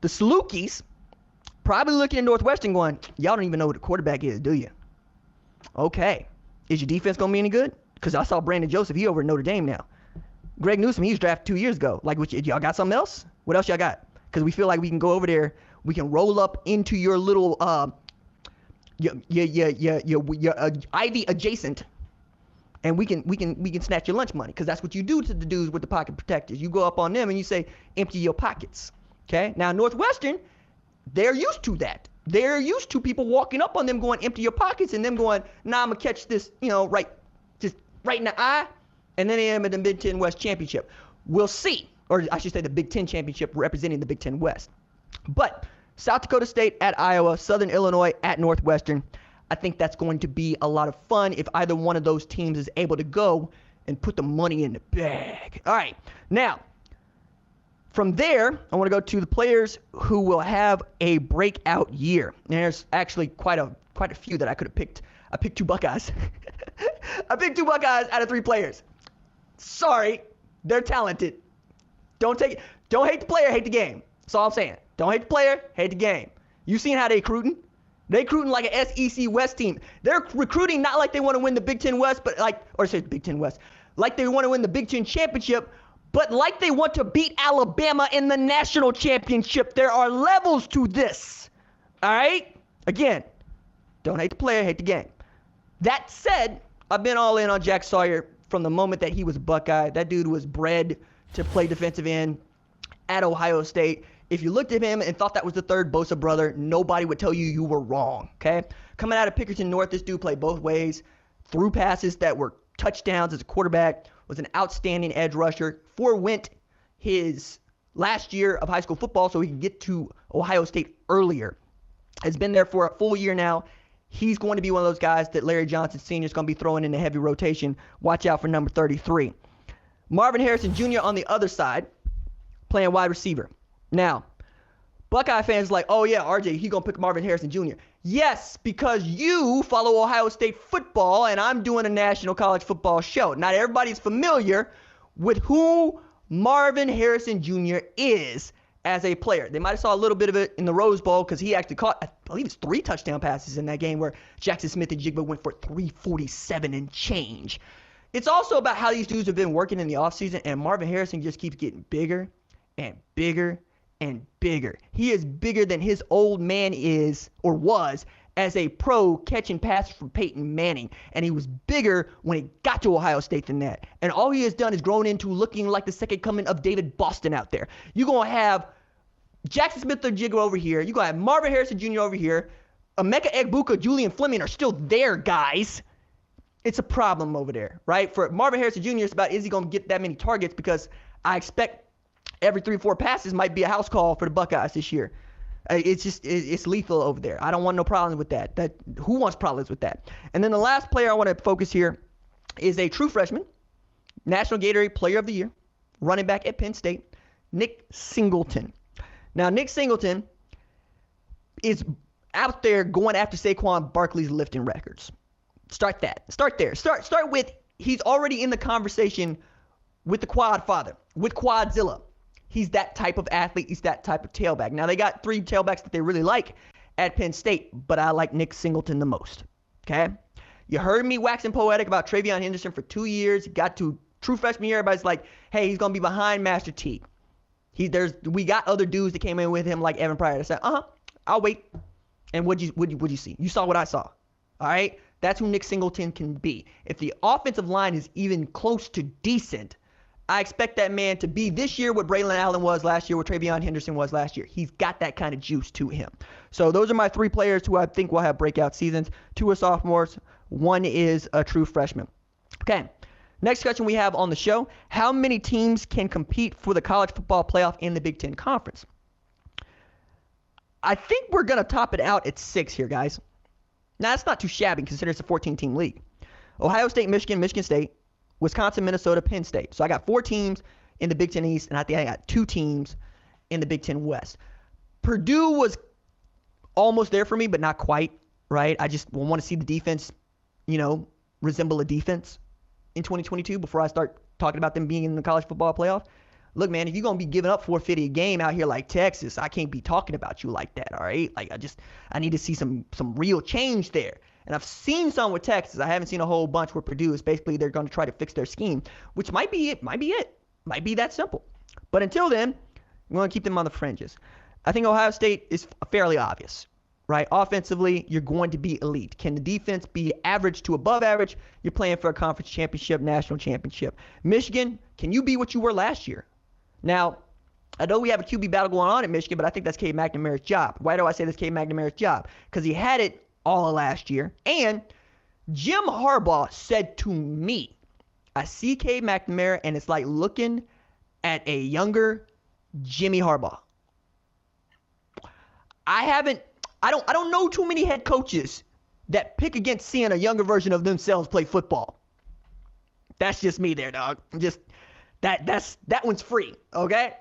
the Salukis probably looking at Northwestern going, y'all don't even know what the quarterback is, do you? Okay. Is your defense going to be any good? Because I saw Brandon Joseph. He over at Notre Dame now. Greg Newsome, he was drafted 2 years ago. Like, y'all got something else? What else y'all got? Because we feel like we can go over there. We can roll up into your little your Ivy adjacent, and we can snatch your lunch money, because that's what you do to the dudes with the pocket protectors. You go up on them and you say, empty your pockets. Okay? Now, Northwestern, they're used to that. They're used to people walking up on them going, empty your pockets, and them going, nah, I'm going to catch this, right in the eye, and then they am at the Big Ten West Championship. We'll see. Or I should say the Big Ten Championship representing the Big Ten West. But South Dakota State at Iowa, Southern Illinois at Northwestern. I think that's going to be a lot of fun if either one of those teams is able to go and put the money in the bag. All right. Now, from there, I want to go to the players who will have a breakout year. And there's actually quite a few that I could have picked. I picked 2 Buckeyes. I picked 2 Buckeyes out of 3 players. Sorry, they're talented. Don't hate the player, hate the game. That's all I'm saying. Don't hate the player, hate the game. You seen how they recruiting? They're recruiting like an SEC West team. They're recruiting not like they want to win the Big Ten West, but Big Ten West, like they want to win the Big Ten Championship, but like they want to beat Alabama in the national championship. There are levels to this. All right? Again, don't hate the player, hate the game. That said, I've been all in on Jack Sawyer from the moment that he was a Buckeye. That dude was bred to play defensive end at Ohio State. If you looked at him and thought that was the third Bosa brother, nobody would tell you you were wrong, okay? Coming out of Pickerington North, this dude played both ways, threw passes that were touchdowns as a quarterback, was an outstanding edge rusher, forewent his last year of high school football so he could get to Ohio State earlier. Has been there for a full year now. He's going to be one of those guys that Larry Johnson Sr. is going to be throwing in the heavy rotation. Watch out for number 33. Marvin Harrison Jr. on the other side, playing wide receiver. Now, Buckeye fans are like, oh yeah, RJ, he going to pick Marvin Harrison Jr. Yes, because you follow Ohio State football and I'm doing a national college football show. Not everybody's familiar with who Marvin Harrison Jr. is as a player. They might have saw a little bit of it in the Rose Bowl because he actually caught, I believe it's 3 touchdown passes in that game where Jackson Smith and Jigba went for 347 and change. It's also about how these dudes have been working in the offseason, and Marvin Harrison just keeps getting bigger and bigger and bigger. He is bigger than his old man is or was as a pro catching passes from Peyton Manning. And he was bigger when he got to Ohio State than that. And all he has done is grown into looking like the second coming of David Boston out there. You're going to have Jackson Smith or Jigga over here. You're going to have Marvin Harrison Jr. over here. Emeka Egbuka, Julian Fleming are still there, guys. It's a problem over there, right? For Marvin Harrison Jr., it's about is he going to get that many targets, because I expect every 3-4 passes might be a house call for the Buckeyes this year. It's lethal over there. I don't want no problems with that. Who wants problems with that? And then the last player I want to focus here is a true freshman, National Gatorade Player of the Year, running back at Penn State, Nick Singleton. Now, Nick Singleton is out there going after Saquon Barkley's lifting records. Start there. Start with he's already in the conversation with the quad father, with Quadzilla. He's that type of athlete. He's that type of tailback. Now, they got 3 tailbacks that they really like at Penn State, but I like Nick Singleton the most, okay? You heard me waxing poetic about Travion Henderson for 2 years. He got to true freshman year. Everybody's like, hey, he's going to be behind Master T. We got other dudes that came in with him like Evan Pryor that said, I'll wait. And what'd you see? You saw what I saw, all right? That's who Nick Singleton can be. If the offensive line is even close to decent, I expect that man to be this year what Braylon Allen was last year, what Travion Henderson was last year. He's got that kind of juice to him. So those are my 3 players who I think will have breakout seasons. 2 are sophomores. 1 is a true freshman. Okay, next question we have on the show. How many teams can compete for the college football playoff in the Big Ten Conference? I think we're going to top it out at 6 here, guys. Now, that's not too shabby considering it's a 14-team league. Ohio State, Michigan, Michigan State, Wisconsin, Minnesota, Penn State. So I got 4 teams in the Big Ten East, and I think I got 2 teams in the Big Ten West. Purdue was almost there for me, but not quite, right? I just want to see the defense, resemble a defense in 2022 before I start talking about them being in the college football playoff. Look, man, if you're going to be giving up 450 a game out here like Texas, I can't be talking about you like that, all right? Like, I need to see some real change there. And I've seen some with Texas. I haven't seen a whole bunch where Purdue is basically they're going to try to fix their scheme, which might be it. Might be that simple. But until then, we're going to keep them on the fringes. I think Ohio State is fairly obvious, right? Offensively, you're going to be elite. Can the defense be average to above average? You're playing for a conference championship, national championship. Michigan, can you be what you were last year? Now, I know we have a QB battle going on in Michigan, but I think that's Cade McNamara's job. Why do I say that's Cade McNamara's job? Because he had it all of last year. And Jim Harbaugh said to me, I see Cade McNamara, and it's like looking at a younger Jimmy Harbaugh. I don't know too many head coaches that pick against seeing a younger version of themselves play football. That's just me there, dog. That one's free. Okay.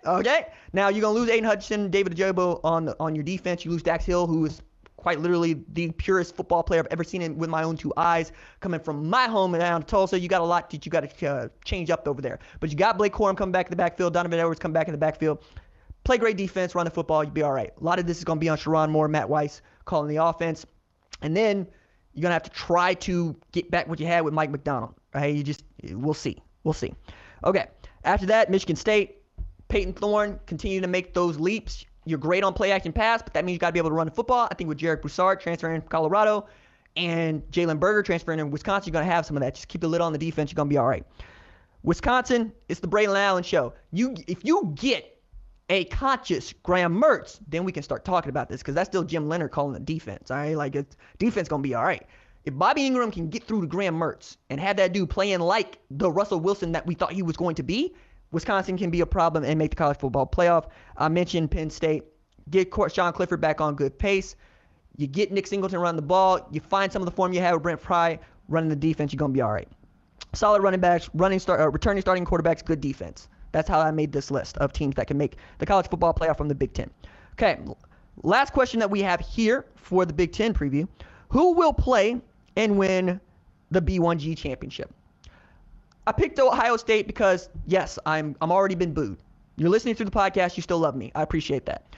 Now you're gonna lose Aiden Hutchinson, David Ajobo on your defense. You lose Dax Hill, who is quite literally the purest football player I've ever seen with my own 2 eyes. Coming from my home down to Tulsa, you got a lot that you got to change up over there. But you got Blake Corum coming back in the backfield, Donovan Edwards coming back in the backfield. Play great defense, run the football, you'll be all right. A lot of this is going to be on Sherrone Moore, Matt Weiss calling the offense. And then you're going to have to try to get back what you had with Mike McDonald. Right? We'll see. We'll see. Okay. After that, Michigan State, Peyton Thorne, continue to make those leaps. You're great on play action pass, but that means you got to be able to run the football. I think with Jarek Broussard transferring from Colorado and Jalen Berger transferring in Wisconsin, you're going to have some of that. Just keep the lid on the defense. You're going to be all right. Wisconsin, it's the Braylon Allen show. If you get a conscious Graham Mertz, then we can start talking about this, because that's still Jim Leonard calling the defense. All right, like defense going to be all right. If Bobby Ingram can get through to Graham Mertz and have that dude playing like the Russell Wilson that we thought he was going to be, Wisconsin can be a problem and make the college football playoff. I mentioned Penn State. Get Sean Clifford back on good pace. You get Nick Singleton running the ball. You find some of the form you had with Brent Pry running the defense. You're going to be all right. Solid running backs, returning starting quarterbacks, good defense. That's how I made this list of teams that can make the college football playoff from the Big Ten. Okay, last question that we have here for the Big Ten preview. Who will play and win the B1G championship? I picked Ohio State because, yes, I'm already been booed. You're listening through the podcast. You still love me. I appreciate that.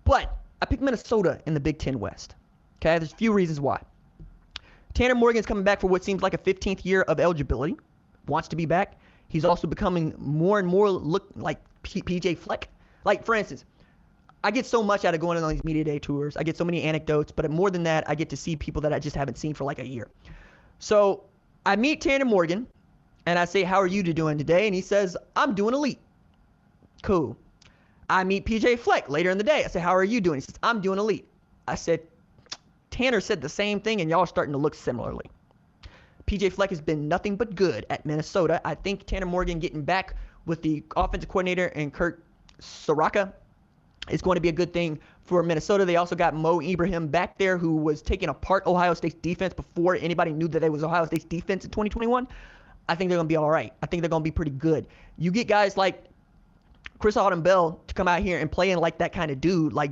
But I picked Minnesota in the Big Ten West. Okay, there's a few reasons why. Tanner Morgan's coming back for what seems like a 15th year of eligibility. Wants to be back. He's also becoming more and more look like PJ Fleck. Like, for instance, I get so much out of going on these media day tours. I get so many anecdotes. But more than that, I get to see people that I just haven't seen for like a year. So I meet Tanner Morgan. And I say, how are you doing today? And he says, I'm doing elite. Cool. I meet PJ Fleck later in the day. I say, how are you doing? He says, I'm doing elite. I said, Tanner said the same thing, and y'all are starting to look similarly. PJ Fleck has been nothing but good at Minnesota. I think Tanner Morgan getting back with the offensive coordinator and Kurt Soraka is going to be a good thing for Minnesota. They also got Mo Ibrahim back there, who was taking apart Ohio State's defense before anybody knew that it was Ohio State's defense in 2021. I think they're going to be all right. I think they're going to be pretty good. You get guys like Chris Auden-Bell to come out here and playing like that kind of dude, like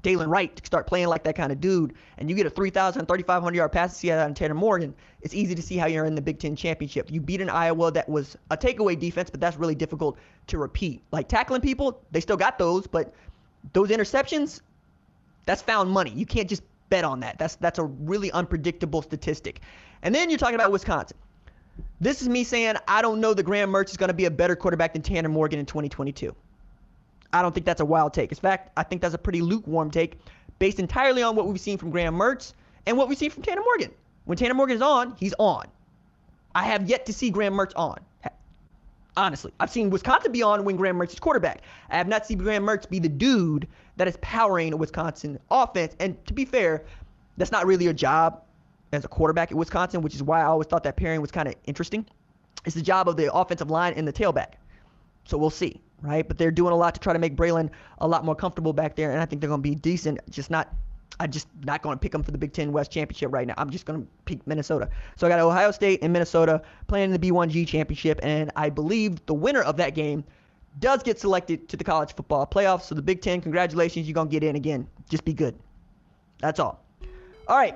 Dalen Wright to start playing like that kind of dude, and you get a 3,000, 3,500-yard pass out on Tanner Morgan, it's easy to see how you're in the Big Ten championship. You beat an Iowa that was a takeaway defense, but that's really difficult to repeat. Like tackling people, they still got those, but those interceptions, that's found money. You can't just bet on that. That's a really unpredictable statistic. And then you're talking about Wisconsin. This is me saying I don't know that Graham Mertz is going to be a better quarterback than Tanner Morgan in 2022. I don't think that's a wild take. In fact, I think that's a pretty lukewarm take based entirely on what we've seen from Graham Mertz and what we've seen from Tanner Morgan. When Tanner Morgan is on, he's on. I have yet to see Graham Mertz on. Honestly, I've seen Wisconsin be on when Graham Mertz is quarterback. I have not seen Graham Mertz be the dude that is powering a Wisconsin offense. And to be fair, that's not really your job as a quarterback at Wisconsin, which is why I always thought that pairing was kind of interesting. It's the job of the offensive line and the tailback. So we'll see, right? But they're doing a lot to try to make Braylon a lot more comfortable back there, and I think they're going to be decent. I'm just not going to pick them for the Big Ten West Championship right now. I'm just going to pick Minnesota. So I got Ohio State and Minnesota playing in the B1G Championship, and I believe the winner of that game does get selected to the college football playoffs. So the Big Ten, congratulations, you're going to get in again. Just be good. That's all. All right.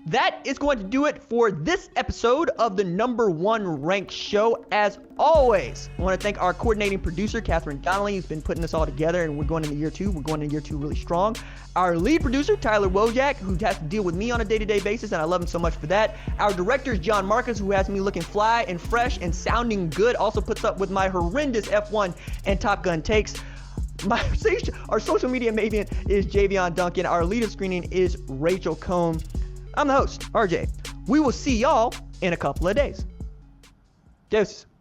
That is going to do it for this episode of the number one ranked show. As always, I want to thank our coordinating producer, Catherine Donnelly, who's been putting this all together, and we're going into year two. We're going into year two really strong. Our lead producer, Tyler Wojak, who has to deal with me on a day-to-day basis, and I love him so much for that. Our director is John Marcus, who has me looking fly and fresh and sounding good, also puts up with my horrendous F1 and Top Gun takes. Our social media maven is Javion Duncan. Our lead of screening is Rachel Cohn. I'm the host, RJ. We will see y'all in a couple of days. Deuces.